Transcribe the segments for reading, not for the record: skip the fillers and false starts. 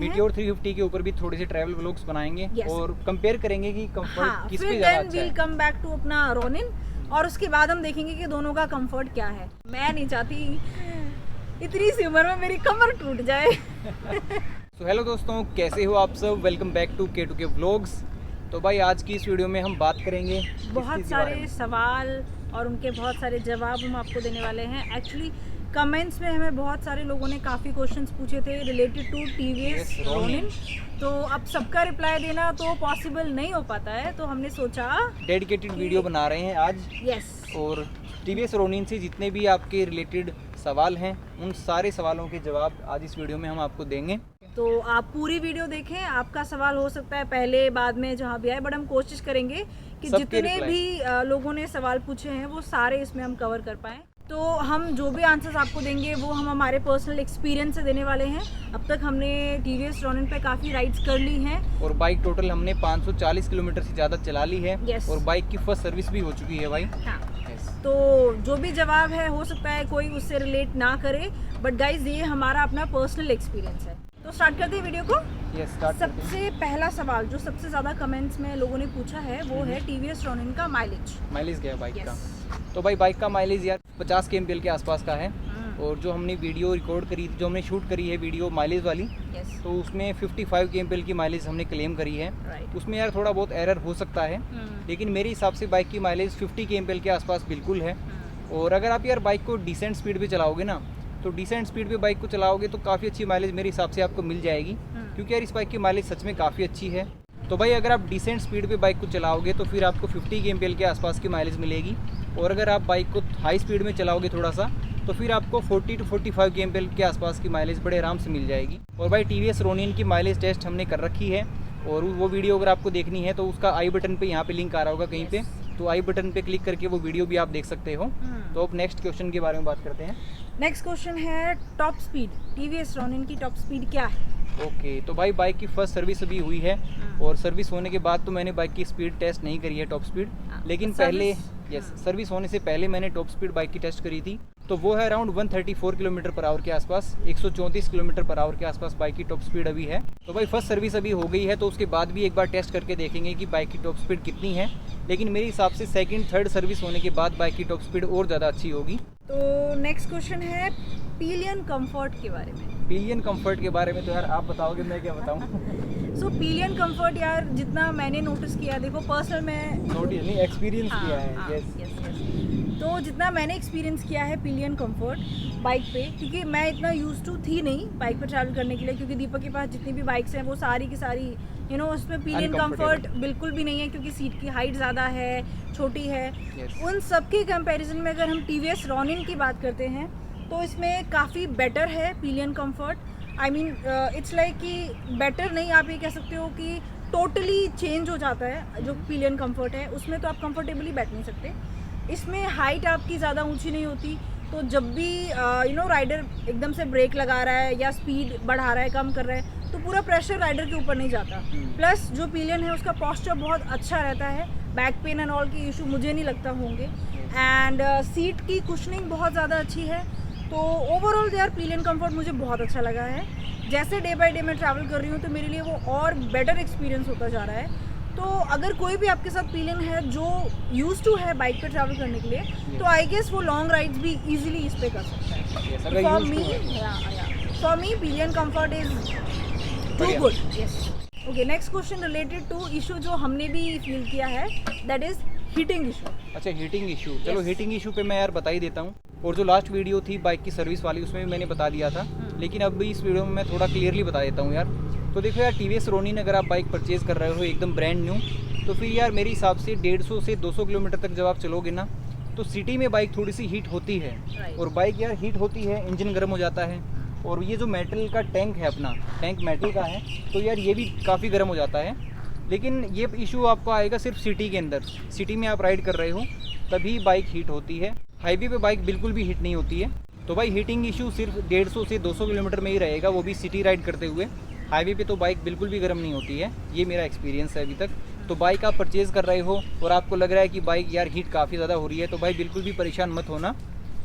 हैं। मीटियोर 350 के ऊपर भी थोड़े से ट्रैवल व्लॉग्स बनाएंगे और कंपेयर करेंगे कि कंफर्ट किस पे ज्यादा अच्छा है। विल कम बैक टू अपना रोनिन और उसके बाद हम देखेंगे कि दोनों का कंफर्ट क्या है। मैं नहीं चाहती इतनी सी उम्र में मेरी कमर टूट जाए। तो हेलो दोस्तों, कैसे हो आप सब? Welcome back to K2K vlogs. तो भाई आज की इस वीडियो में हम बात करेंगे बहुत सारे सवाल और उनके बहुत सारे जवाब हम आपको देने वाले हैं। एक्चुअली कमेंट्स में हमें बहुत सारे लोगों ने काफ़ी क्वेश्चंस पूछे थे रिलेटेड टू TVS रोनिन, तो अब सबका रिप्लाई देना तो पॉसिबल नहीं हो पाता है, तो हमने सोचा डेडिकेटेड वीडियो बना रहे हैं आज। यस, और TVS रोनिन से जितने भी आपके रिलेटेड सवाल हैं उन सारे सवालों के जवाब आज इस वीडियो में हम आपको देंगे। तो आप पूरी वीडियो देखें। आपका सवाल हो सकता है पहले बाद में जहाँ भी आए, बट हम कोशिश करेंगे कि जितने भी लोगों ने सवाल पूछे हैं वो सारे इसमें हम कवर कर पाएँ। तो हम जो भी आंसर्स आपको देंगे वो हम हमारे पर्सनल एक्सपीरियंस से देने वाले हैं। अब तक हमने TVS रोनिन पे काफ़ी राइड्स कर ली हैं और बाइक टोटल हमने 540 किलोमीटर से ज़्यादा चला ली है। Yes. और बाइक की फर्स्ट सर्विस भी हो चुकी है भाई। हाँ। Yes. तो जो भी जवाब है हो सकता है कोई उससे रिलेट ना करे, बट गाइज ये हमारा अपना पर्सनल एक्सपीरियंस है। तो स्टार्ट करते हैं वीडियो को। सबसे पहला सवाल जो सबसे ज़्यादा कमेंट्स में लोगों ने पूछा है वो है TVS रोनिन का माइलेज क्या है बाइक का। तो भाई बाइक का माइलेज यार 50 kmpl के आसपास का है। और जो हमने वीडियो रिकॉर्ड करी, जो हमने शूट करी है वीडियो माइलेज वाली, तो उसमें 55 kmpl की माइलेज हमने क्लेम करी है। उसमें यार थोड़ा बहुत एरर हो सकता है, लेकिन मेरे हिसाब से बाइक की माइलेज 50 kmpl के आसपास बिल्कुल है। और अगर आप यार बाइक को डिसेंट स्पीड पे चलाओगे ना, तो डिसेंट स्पीड पे बाइक को चलाओगे तो काफ़ी अच्छी माइलेज मेरे हिसाब से आपको मिल जाएगी, क्योंकि यार इस बाइक की माइलेज सच में काफ़ी अच्छी है। तो भाई अगर आप डिसेंट स्पीड पे बाइक को चलाओगे तो फिर आपको 50 kmpl के आसपास की माइलेज मिलेगी। और अगर आप बाइक को हाई स्पीड में चलाओगे थोड़ा सा, तो फिर आपको 40 to 45 kmpl के आसपास की माइलेज बड़े आराम से मिल जाएगी। और भाई TVS रोनिन की माइलेज टेस्ट हमने कर रखी है, और वो वीडियो अगर आपको देखनी है तो उसका आई बटन पे यहाँ पे लिंक आ रहा होगा कहीं पे, तो आई बटन पे क्लिक करके वो वीडियो भी आप देख सकते हो। तो अब नेक्स्ट क्वेश्चन के बारे में बात करते हैं। नेक्स्ट क्वेश्चन है टॉप स्पीड। TVS रोनिन की टॉप स्पीड क्या है? ओके, तो भाई बाइक की फर्स्ट सर्विस अभी हुई है, और सर्विस होने के बाद तो मैंने बाइक की स्पीड टेस्ट नहीं करी है टॉप स्पीड, लेकिन पहले सर्विस होने से पहले मैंने टॉप स्पीड बाइक की टेस्ट करी थी, तो वो है अराउंड 134 किलोमीटर पर आवर के आसपास, 134 किलोमीटर पर आवर के आसपास बाइक की टॉप स्पीड अभी है। तो भाई फर्स्ट सर्विस अभी हो गई है, तो उसके बाद भी एक बार टेस्ट करके देखेंगे कि बाइक की टॉप स्पीड कितनी है, लेकिन मेरे हिसाब से सेकंड थर्ड सर्विस होने के बाद बाइक की टॉप स्पीड और ज़्यादा अच्छी होगी। तो नेक्स्ट क्वेश्चन है पिलियन कंफर्ट के बारे में। पिलियन कंफर्ट के बारे में तो यार आप बताओगे, मैं क्या बताऊं। सो पिलियन कंफर्ट यार जितना मैंने नोटिस किया, देखो पर्सनल में नोटिस नहीं एक्सपीरियंस किया है। यस। तो जितना मैंने एक्सपीरियंस किया है पिलियन कंफर्ट बाइक पे, क्योंकि मैं इतना यूज टू थी नहीं बाइक पे ट्रैवल करने के लिए, क्योंकि दीपक के पास जितनी भी बाइक्स हैं वो सारी की सारी उसमें पिलियन कंफर्ट बिल्कुल भी नहीं है, क्योंकि सीट की हाइट ज़्यादा है, छोटी है। उन सब के कंपैरिजन में अगर हम TVS रोनिन की बात करते हैं तो इसमें काफ़ी बेटर है pillion comfort. I mean it's like कि बेटर नहीं, आप ये कह सकते हो कि टोटली चेंज हो जाता है। जो पिलियन कंफर्ट है उसमें तो आप कंफर्टेबली बैठ नहीं सकते। इसमें हाइट आपकी ज़्यादा ऊंची नहीं होती, तो जब भी राइडर एकदम से ब्रेक लगा रहा है या स्पीड बढ़ा रहा है, कम कर रहा है, तो पूरा प्रेशर राइडर के ऊपर नहीं जाता। प्लस जो पिलियन है उसका पोस्चर बहुत अच्छा रहता है, बैक पेन एंड ऑल की इशू मुझे नहीं लगता होंगे। एंड सीट की कुशनिंग बहुत ज़्यादा अच्छी है। तो ओवरऑल यार पिलियन कंफर्ट मुझे बहुत अच्छा लगा है। जैसे डे बाय डे मैं ट्रैवल कर रही हूँ तो मेरे लिए वो और बेटर एक्सपीरियंस होता जा रहा है। तो अगर कोई भी आपके साथ पिलियन है जो यूज टू है बाइक पे ट्रैवल करने के लिए, तो आई गेस वो लॉन्ग राइड्स भी इजीली इस पे कर सकता है। For me pillion comfort is too good. Okay, next question related to issue जो हमने भी फील किया है, दैट इज हीटिंग इशू। अच्छा, हीटिंग इशू। चलो हीटिंग इशू पे मैं यार बता ही देता हूँ। और जो लास्ट वीडियो थी बाइक की सर्विस वाली उसमें भी मैंने बता दिया था, लेकिन अब भी इस वीडियो में मैं थोड़ा क्लियरली बता देता हूँ यार। तो देखो यार TVS रोनिन अगर आप बाइक परचेज़ कर रहे हो एकदम ब्रांड न्यू, तो फिर यार मेरे हिसाब से 150 से 200 किलोमीटर तक जब आप चलोगे ना, तो सिटी में बाइक थोड़ी सी हीट होती है। और बाइक यार हीट होती है, इंजन गर्म हो जाता है, और ये जो मेटल का टैंक है, अपना टैंक मेटल का है, तो यार ये भी काफ़ी गर्म हो जाता है। लेकिन ये इशू आपको आएगा सिर्फ सिटी के अंदर। सिटी में आप राइड कर रहे हो तभी बाइक हीट होती है, हाईवे पे बाइक बिल्कुल भी हीट नहीं होती है। तो भाई हीटिंग इशू सिर्फ 150 से 200 किलोमीटर में ही रहेगा, वो भी सिटी राइड करते हुए। हाईवे पे तो बाइक बिल्कुल भी गर्म नहीं होती है, ये मेरा एक्सपीरियंस है अभी तक। तो बाइक आप परचेज़ कर रहे हो और आपको लग रहा है कि बाइक यार हीट काफ़ी ज़्यादा हो रही है, तो भाई बिल्कुल भी परेशान मत होना।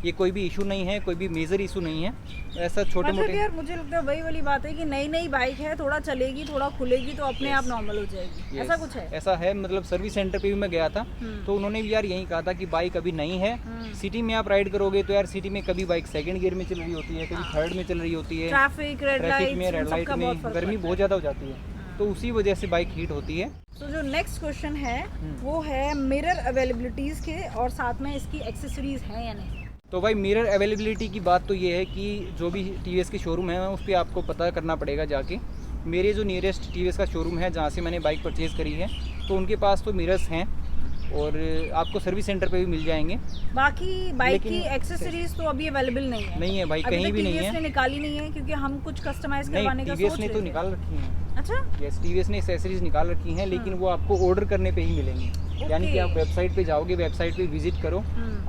ये कोई भी इशू नहीं है, कोई भी मेजर इशू नहीं है, ऐसा छोटे मतलब मोटे। यार मुझे लगता है वही वाली बात है कि नई नई बाइक है, थोड़ा चलेगी थोड़ा खुलेगी तो अपने आप नॉर्मल हो जाएगी, ऐसा कुछ है। ऐसा है, मतलब सर्विस सेंटर पे भी मैं गया था तो उन्होंने भी यार यही कहा था कि बाइक अभी नई है, सिटी में आप राइड करोगे तो यार सिटी में कभी बाइक सेकंड गियर में चल रही होती है, कभी थर्ड में चल रही होती है, ट्रैफिक रेड लाइट में, रेड लाइट में गर्मी बहुत ज़्यादा हो जाती है, तो उसी वजह से बाइक हीट होती है। तो जो नेक्स्ट क्वेश्चन है वो है मिरर अवेलेबिलिटीज़ के और साथ में इसकी एक्सेसरीज हैं या नहीं। तो भाई मिरर अवेलेबिलिटी की बात तो ये है कि जो भी टीवीएस के शोरूम है उस पर आपको पता करना पड़ेगा जाके। मेरे जो नियरेस्ट टीवीएस का शोरूम है जहाँ से मैंने बाइक परचेज़ करी है तो उनके पास तो मिरर्स हैं और आपको सर्विस सेंटर पे भी मिल जाएंगे। बाकी बाइक की एक्सेसरीज तो अभी अवेलेबल नहीं है भाई, कहीं भी नहीं है, ने निकाली नहीं है क्योंकि हम कुछ कस्टमाइज करवाने का सोच टीवीएस रहे ने तो थे। निकाल रखी है। अच्छा, यस, टीवीएस ने एक्सेसरीज निकाल रखी हैं, लेकिन वो आपको ऑर्डर करने पे ही मिलेंगी। यानी कि आप वेबसाइट पे जाओगे, वेबसाइट पे विजिट करो,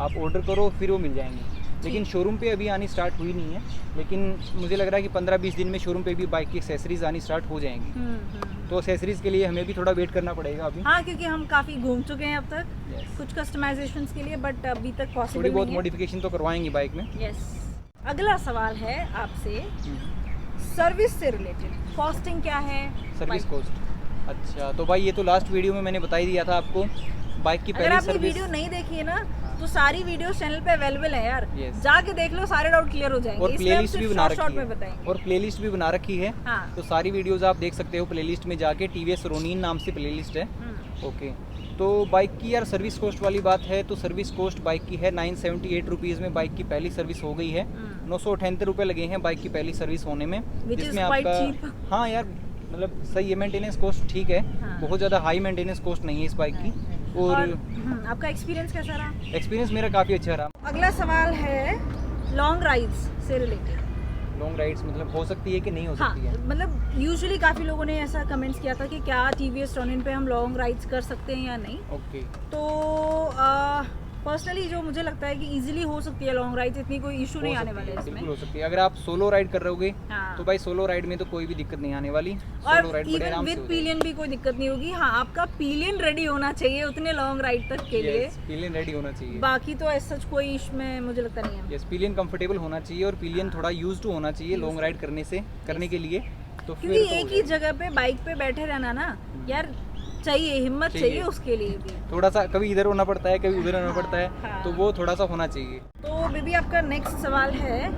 आप ऑर्डर करो, फिर वो मिल जाएंगी। लेकिन शोरूम पे अभी आनी स्टार्ट हुई नहीं है, लेकिन मुझे लग रहा है कि 15-20 दिन में शोरूम पे भी बाइक की एक्सेसरीज आनी स्टार्ट हो जाएंगी। तो एक्सेसरीज के लिए हमें भी थोड़ा वेट करना पड़ेगा अभी। हाँ, क्योंकि हम काफ़ी घूम चुके हैं अब तक कुछ कस्टमाइजेशंस के लिए, बट अभी तक पॉसिबल थोड़ी बहुत नहीं है। मॉडिफिकेशन तो करवाएंगे बाइक में। यस। अगला सवाल है आपसे सर्विस से रिलेटेड, कॉस्टिंग क्या है सर्विस कॉस्ट। अच्छा, तो भाई ये तो लास्ट वीडियो में मैंने बता ही दिया था आपको, बाइक की अगर पहली आपने सर्विस। वीडियो नहीं देखी है ना तो सारी वीडियो चैनल पे अवेलेबल है यार, Yes. जाके देख लो, सारे डाउट क्लियर हो जाएंगे। और इसमें हम प्लेलिस्ट भी सिर्फ बना शॉर्ट रखी में है, बताएंगे। और प्लेलिस्ट भी बना रखी है। हाँ। तो सारी वीडियोस आप देख सकते हो प्लेलिस्ट में जाके, टीवीएस रोनिन नाम से प्लेलिस्ट है। ओके, तो बाइक की यार सर्विस कॉस्ट वाली बात है तो सर्विस कॉस्ट बाइक की है 978 रुपीज़ में बाइक की पहली सर्विस हो गई है। 978 रुपये लगे हैं बाइक की पहली सर्विस होने में, Which is जिसमें quite आपका cheap. हाँ यार मतलब सही है, मेंटेनेंस कॉस्ट ठीक है। हाँ। बहुत ज़्यादा हाई मेंटेनेंस कॉस्ट नहीं है इस बाइक की। और आपका एक्सपीरियंस कैसा रहा? एक्सपीरियंस मेरा काफ़ी अच्छा रहा। अगला सवाल है लॉन्ग राइड्स से रिलेटेड। लॉन्ग राइड्स मतलब हो सकती है कि नहीं हो हाँ, सकती है? मतलब यूजुअली काफ़ी लोगों ने ऐसा कमेंट्स किया था कि क्या टीवीएस रोनिन पे हम लॉन्ग राइड्स कर सकते हैं या नहीं। ओके, तो पर्सनली जो मुझे लगता है कि इजीली हो सकती है लॉन्ग राइड्स, इतनी कोई इशू नहीं आने वाला है बिल्कुल इसमें। हो सकती है। अगर आप सोलो राइड कर रहोगे हाँ। तो भाई सोलो राइड में तो कोई भी दिक्कत नहीं आने वाली। और सोलो राइड बड़े इवन आराम से विद हो जाएगी। पिलियन भी कोई दिक्कत नहीं होगी। हाँ, आपका पिलियन रेडी होना चाहिए उतने लॉन्ग राइड तक के लिए। यस, पिलियन रेडी होना चाहिए। बाकी तो ऐसा कोई इसमें मुझे लगता नहीं है। यस, पिलियन कंफर्टेबल होना चाहिए और पिलियन थोड़ा यूज टू होना चाहिए लॉन्ग राइड करने के लिए। तो फिर क्योंकि तो हो एक ही जाएगा। जगह पे बाइक पे बैठे रहना ना यार, चाहिए हिम्मत चाहिए उसके लिए भी। थोड़ा सा कभी इधर होना पड़ता है, कभी उधर होना पड़ता है, हाँ। तो वो थोड़ा सा होना चाहिए। तो बेबी आपका नेक्स्ट सवाल है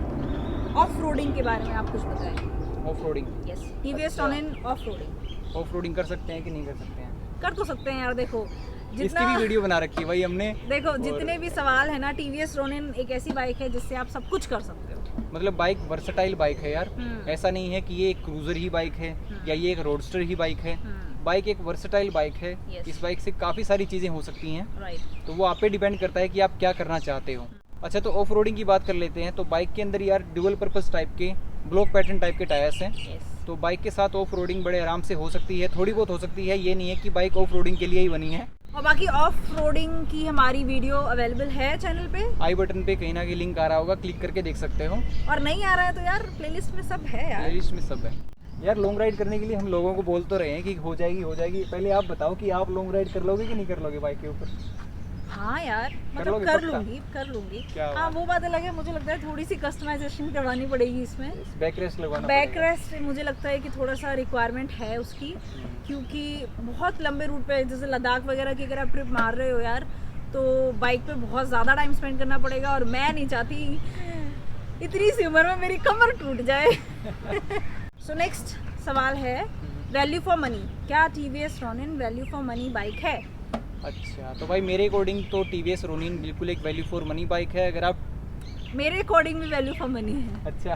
ऑफ रोडिंग के बारे में, आप कुछ बताएं। Off roading, yes, TVS Ronin off roading off roading कर सकते हैं कि नहीं कर सकते हैं? कर तो सकते हैं यार। देखो इसकी जितना भी वीडियो बना रखी है भाई हमने। देखो जितने भी सवाल है ना, टीवीएस रोनिन एक ऐसी बाइक है जिससे आप सब कुछ कर सकते हो। मतलब बाइक वर्सेटाइल बाइक है यार। हम्म। ऐसा नहीं है कि ये एक क्रूजर ही बाइक है या ये एक रोडस्टर ही बाइक है। बाइक एक वर्सेटाइल बाइक है। Yes. इस बाइक से काफ़ी सारी चीज़ें हो सकती हैं, राइट। तो वो आप पे डिपेंड करता है कि आप क्या करना चाहते हो। अच्छा, तो ऑफ रोडिंग की बात कर लेते हैं। तो बाइक के अंदर यार ड्यूअल पर्पस टाइप के ब्लॉक पैटर्न टाइप के टायर्स हैं। यस। तो बाइक के साथ ऑफ रोडिंग बड़े आराम से हो सकती है, थोड़ी बहुत हो सकती है। ये नहीं है कि बाइक ऑफ रोडिंग के लिए ही बनी है। और बाकी ऑफ रोडिंग की हमारी वीडियो अवेलेबल है चैनल पे, आई बटन पे कहीं ना कहीं लिंक आ रहा होगा, क्लिक करके देख सकते हो। और नहीं आ रहा है तो यार प्लेलिस्ट में सब है यार। प्लेलिस्ट में सब है यार। लॉन्ग राइड करने के लिए हम लोगों को बोल तो रहे हैं कि हो जाएगी हो जाएगी। पहले आप बताओ कि आप लॉन्ग राइड कर लोगे कि नहीं कर लोगे बाइक के ऊपर? हाँ यार, मतलब लोगे कर पक्का? लूंगी। क्या हाँ, बात। वो बात अलग है। मुझे लगता है थोड़ी सी कस्टमाइजेशन करवानी पड़ेगी इसमें। बैक रेस्ट लगवाना बैक पड़ेगा। रेस्ट मुझे लगता है कि थोड़ा सा रिक्वायरमेंट है उसकी, क्योंकि बहुत लंबे रूट पे जैसे लद्दाख वगैरह की अगर आप ट्रिप मार रहे हो यार, तो बाइक पे बहुत ज़्यादा टाइम स्पेंड करना पड़ेगा, और मैं नहीं चाहती इतनी सी उम्र में मेरी कमर टूट जाए। सो नेक्स्ट सवाल है वैल्यू फॉर मनी। क्या TVS Ronin value for money bike है? अच्छा, तो भाई मेरे अकॉर्डिंग तो टीवीएस रोनिन बिल्कुल एक वैल्यू फॉर मनी बाइक है। अगर आप मेरे अकॉर्डिंग भी वैल्यू फॉर मनी है। अच्छा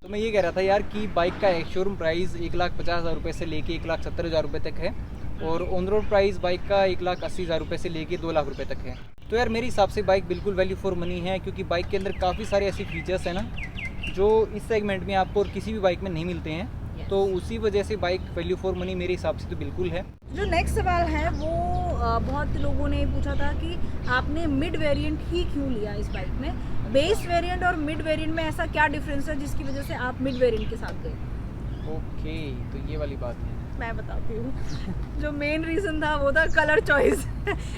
तो मैं ये कह रहा था यार कि बाइक का शोरूम प्राइस 1,50,000 रुपये से लेके 1,70,000 रुपये तक है, और ऑन रोड प्राइस बाइक का 1,80,000 रुपये से लेके 2 लाख रुपये तक है। तो यार मेरे हिसाब से बाइक बिल्कुल वैल्यू फॉर मनी है, क्योंकि बाइक के अंदर काफ़ी सारे ऐसे फीचर्स हैं ना जो इस सेगमेंट में आपको और किसी भी बाइक में नहीं मिलते हैं। तो उसी वजह से बाइक वैल्यू फॉर मनी मेरे हिसाब से तो बिल्कुल है। जो नेक्स्ट सवाल है वो बहुत लोगों ने पूछा था कि आपने मिड वेरिएंट ही क्यों लिया इस बाइक में। बेस वेरिएंट और मिड वेरिएंट में ऐसा क्या डिफरेंस है जिसकी वजह से आप मिड वेरिएंट के साथ गए? ओके, तो ये वाली बात है। मैं बताती हूँ जो मेन रीज़न था वो था कलर चॉइस।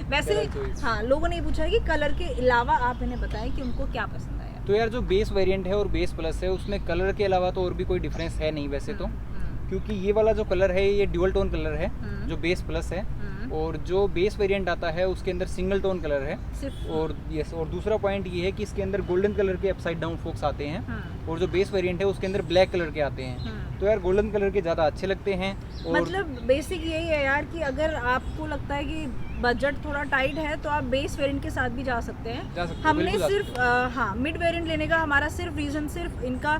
वैसे Colour choice। हाँ, लोगों ने ये पूछा है कि कलर के अलावा आप इन्हें बताएं कि उनको क्या पसंद आया। तो यार जो बेस वेरिएंट है और बेस प्लस है उसमें कलर के अलावा तो और भी कोई डिफरेंस है नहीं वैसे तो, क्योंकि ये वाला जो कलर है ये ड्यूअल टोन कलर है जो बेस प्लस है, और जो बेस वेरिएंट आता है उसके अंदर सिंगल टोन कलर है। सिर्फ और यस, और दूसरा पॉइंट ये है कि इसके अंदर गोल्डन कलर के अपसाइड डाउन फोक्स आते हैं, और जो बेस वेरिएंट है उसके अंदर ब्लैक कलर के आते हैं। तो यार गोल्डन कलर के ज़्यादा अच्छे लगते हैं। और मतलब बेसिक यही है यार कि अगर आपको लगता है कि बजट थोड़ा टाइट है तो आप बेस वेरिएंट के साथ भी जा सकते हैं। हमने बिल्कुल जा सिर्फ हाँ मिड वेरिएंट लेने का हमारा सिर्फ रीज़न सिर्फ इनका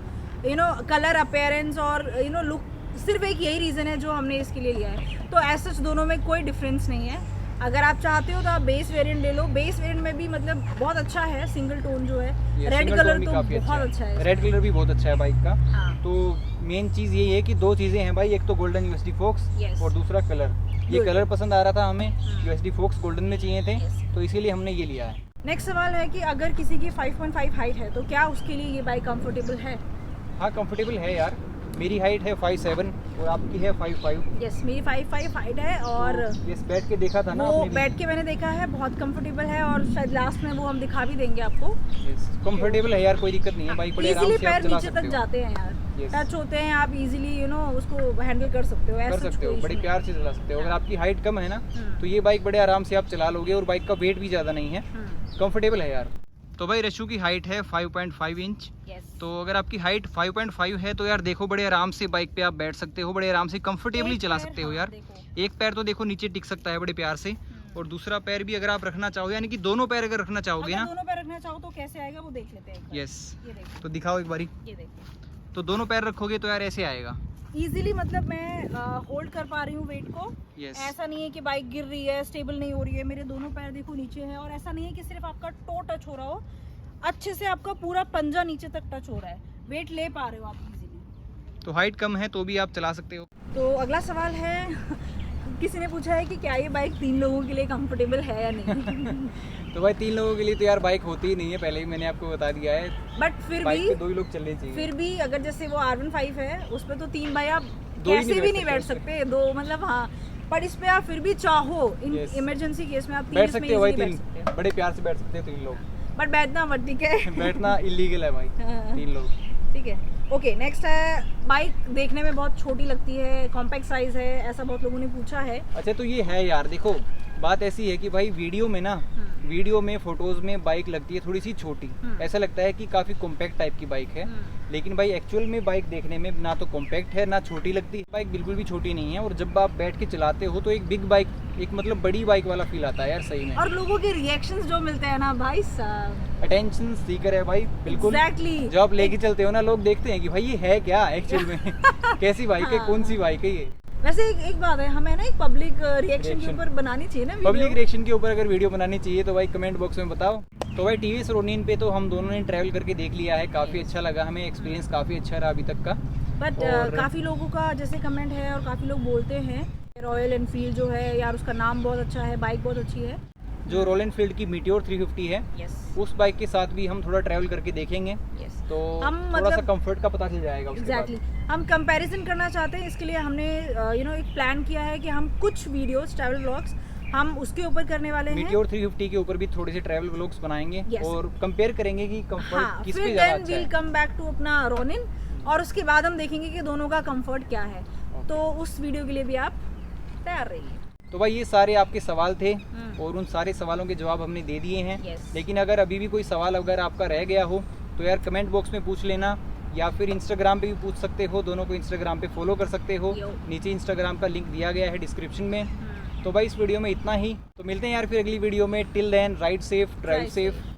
कलर अपीयरेंस और लुक, सिर्फ एक यही रीज़न है जो हमने इसके लिए लिया है। तो ऐसा दोनों में कोई डिफरेंस नहीं है। अगर आप चाहते हो तो आप बेस वेरिएंट ले लो। बेस वेरिएंट में भी मतलब बहुत अच्छा है, सिंगल टोन जो है, रेड कलर तो बहुत अच्छा है। रेड कलर भी बहुत अच्छा है बाइक का। हाँ। तो मेन चीज़ यही है कि दो चीज़ें हैं भाई, एक तो गोल्डन यूएसडी फोक्स Yes। और दूसरा कलर। ये Good। कलर पसंद आ रहा था हमें, यूएसडी फोक्स गोल्डन में चाहिए थे, Yes। तो इसीलिए हमने ये लिया है। नेक्स्ट सवाल है कि अगर किसी की 5.5 हाइट है तो क्या उसके लिए ये बाइक कंफर्टेबल है? हाँ कंफर्टेबल है यार, मेरी हाइट है 5'7" और आपकी है 5'5". यस, मेरी 5'5" हाइट है और तो यस, बैठ के देखा था ना वो आपने भी। बैठ के मैंने देखा है, बहुत कंफर्टेबल है और शायद लास्ट में वो हम दिखा भी देंगे आपको। यस, कंफर्टेबल है यार, कोई दिक्कत नहीं है, बाइक बड़े आराम इजीली से आप पैर चला नीचे सकते तक हो। जाते हैं यार, Yes। टच होते हैं, आप इजीली उसको हैंडल कर सकते हो, कर ऐसा सकते हो, कोई बड़े issue प्यार से चला सकते हो। अगर आपकी हाइट कम है ना हम्म। तो ये बाइक बड़े आराम से आप चला लोगे, और बाइक का वेट भी ज़्यादा नहीं है, नहीं। कंफर्टेबल है यार। तो भाई रशु की हाइट है 5.5 इंच। यस। तो अगर आपकी हाइट 5.5 है तो यार देखो बड़े आराम से बाइक पे आप बैठ सकते हो, बड़े आराम से कंफर्टेबली एक चला पैर, सकते हो हाँ, यार। देखो। एक पैर तो देखो नीचे टिक सकता है बड़े प्यार से, और दूसरा पैर भी अगर आप रखना चाहो, यानी कि दोनों पैर अगर रखना चाहोगे अगर ना, दोनों पैर रखना चाहो तो कैसे आएगा वो देख लेते हैं एक बार। यस, ये देखो, तो दिखाओ एक बारी। ये देखो, तो दोनों पैर रखोगे तो यार ऐसे आएगा। इजीली मतलब मैं होल्ड कर पा रही हूँ वेट को। यस, ऐसा नहीं है कि बाइक गिर रही है, स्टेबल नहीं हो रही है। मेरे दोनों पैर देखो नीचे है, और ऐसा नहीं है कि सिर्फ आपका टो टच हो रहा हो, अच्छे से आपका पूरा पंजा नीचे तक टच हो रहा है, वेट ले पा रहे हो आप इजीली। तो हाइट कम है तो भी आप चला सकते हो। तो अगला सवाल है किसी ने पूछा है कि क्या ये बाइक 3 लोगों के लिए कंफर्टेबल है या नहीं? तो भाई 3 लोगों के लिए तो यार बाइक होती ही नहीं है, पहले ही मैंने आपको बता दिया है। बट फिर बाइक भी पे 2 ही लोग चलने चाहिए। फिर भी अगर जैसे वो R15 है उस पर तो 3 भाई आप दो ही कैसे नहीं भी बैठ नहीं बैठ सकते, 2 मतलब हाँ, पर इस पे आप फिर भी चाहो Yes। इमरजेंसी केस में आप 3 बैठ इसमें सकते हो भाई, easily बैठ 3 सकते बड़े प्यार से बैठ सकते हो 3 लोग। हैं, बट बैठना मत, ठीक है? बैठना इलीगल है भाई, हाँ। 3 लोग। ठीक है, ओके। नेक्स्ट है, बाइक देखने में बहुत छोटी लगती है, कॉम्पैक्ट साइज है, ऐसा बहुत लोगों ने पूछा है। अच्छा, तो ये है यार, देखो बात ऐसी है कि भाई वीडियो में ना, वीडियो में फोटोज में बाइक लगती है थोड़ी सी छोटी, ऐसा लगता है कि काफ़ी कॉम्पैक्ट टाइप की बाइक है, लेकिन भाई एक्चुअल में बाइक देखने में ना तो कॉम्पैक्ट है ना छोटी लगती है। बाइक बिल्कुल भी छोटी नहीं है, और जब आप बैठ के चलाते हो तो एक बिग बाइक, एक मतलब बड़ी बाइक वाला फील आता है यार सही में। और लोगों के रिएक्शंस जो मिलते हैं ना भाई साहब, अटेंशन सीकर है भाई, बिल्कुल। एग्जैक्टली। जब आप लेके चलते हो ना, लोग देखते हैं कि भाई ये है क्या एक्चुअल में कैसी बाइक है, कौन सी बाइक है ये। वैसे एक बात है, हमें ना एक पब्लिक रिएक्शन के Reaction। ऊपर बनानी चाहिए ना वीडियो। पब्लिक रिएक्शन के ऊपर अगर वीडियो बनानी चाहिए तो भाई कमेंट बॉक्स में बताओ। तो भाई टीवीएस रोनिन पे तो हम दोनों ने ट्रैवल करके देख लिया है, काफ़ी अच्छा लगा हमें, एक्सपीरियंस काफ़ी अच्छा रहा अभी तक का। बट और- काफ़ी लोगों का जैसे कमेंट है और काफ़ी लोग बोलते हैं रॉयल एनफील्ड जो है यार उसका नाम बहुत अच्छा है, बाइक बहुत अच्छी है। जो रॉयल एनफील्ड की मीटियोर 350 है, यस, उस बाइक के साथ भी हम थोड़ा ट्रैवल करके देखेंगे, यस, तो हम थोड़ा सा मतलब- कंफर्ट का पता चल जाएगा उसके बाद। एग्जैक्टली। हम कंपैरिजन करना चाहते हैं, इसके लिए हमने एक प्लान किया है कि हम कुछ वीडियोस ट्रैवल व्लॉग्स हम उसके ऊपर करने वाले हैं। मीटियोर 350 के ऊपर भी थोड़े से ट्रैवल व्लॉग्स बनाएंगे, Yes। और कंपेयर करेंगे कि कंफर्ट हाँ, किस फिर पे ज़्यादा देन अच्छा वील है। कम बैक टू अपना रोनिन, और उसके बाद हम देखेंगे कि दोनों का कंफर्ट क्या है। तो उस वीडियो के लिए भी आप तैयार रहिए। तो भाई ये सारे आपके सवाल थे, और उन सारे सवालों के जवाब हमने दे दिए हैं। Yes। लेकिन अगर अभी भी कोई सवाल अगर आपका रह गया हो तो यार कमेंट बॉक्स में पूछ लेना, या फिर इंस्टाग्राम पे भी पूछ सकते हो, दोनों को इंस्टाग्राम पे फॉलो कर सकते हो, यो। नीचे इंस्टाग्राम का लिंक दिया गया है डिस्क्रिप्शन में। तो भाई इस वीडियो में इतना ही, तो मिलते हैं यार फिर अगली वीडियो में। Till then ride safe, drive Drive safe. safe।